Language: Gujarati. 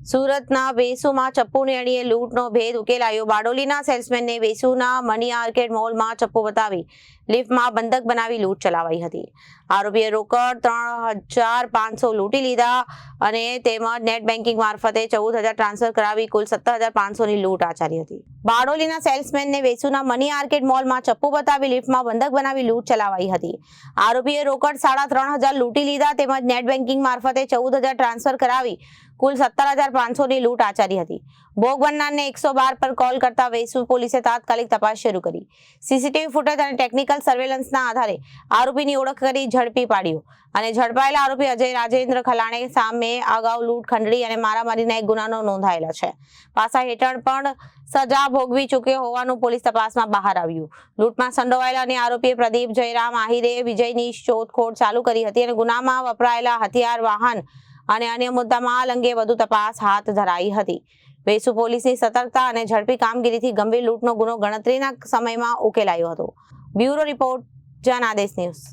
સુરતના વેસુમાં ચપ્પુની અડીએ લૂંટનો ભેદ ઉકેલાયો। બારડોલીના સેલ્સમેનને વેસુના મની આર્કેડ મોલમાં ચપ્પુ બતાવી લિફ્ટમાં બંધક બનાવી લૂંટ ચલાવાઈ હતી। આરોપીએ રોકડ 3,500 લૂંટી લીધા અને તેમજ નેટ બેન્કિંગ મારફતે 14,000 ટ્રાન્સફર કરાવી કુલ 17,500ની લૂંટ આચરી હતી। બારડોલીના સેલ્સમેનને વેસુના મની આર્કેડ મોલમાં ચપ્પુ બતાવી લિફ્ટમાં બંધક બનાવી લૂંટ ચલાવાઈ હતી। આરોપીએ રોકડ 3,500 લૂંટી લીધા તેમજ નેટ બેન્કિંગ મારફતે 14,000 ટ્રાન્સફર કરાવી કુલ 17,500ની લૂંટ આચરી હતી। ભોગ બનનારને 112 પર કોલ કરતા વેસુ પોલીસે તાત્કાલિક તપાસ શરૂ કરી। સીસીટીવી ફૂટેજ અને ટેકનિકલ સર્વેલન્સના આધારે આરોપીની ઓળખ કરી ઝડપી પાડ્યો અને ઝડપાયેલા આરોપી અજય રાજેન્દ્ર ખલાણે સામે અગાઉ લૂંટ, ખંડણી અને મારામારીના એક ગુનાનો નોંધાયેલા છે। પાસા હેઠળ પણ સજા ભોગવી ચૂક્યો હોવાનું પોલીસ તપાસમાં બહાર આવ્યું। લૂંટમાં સંડોવાયેલા અને આરોપી પ્રદીપ જયરામ આહિરે વિજયની શોધખોળ ચાલુ કરી હતી અને ગુનામાં વપરાયેલા હથિયાર, વાહન અને અન્ય મુદ્દામાલ અંગે વધુ તપાસ હાથ ધરાઈ હતી। વેસુ પોલીસની સતર્કતા અને ઝડપી કામગીરીથી ગંભીર લૂંટનો ગુનો ગણતરીના સમયમાં ઉકેલાયો હતો। બ્યુરો રિપોર્ટ, જન આદેશ ન્યૂઝ।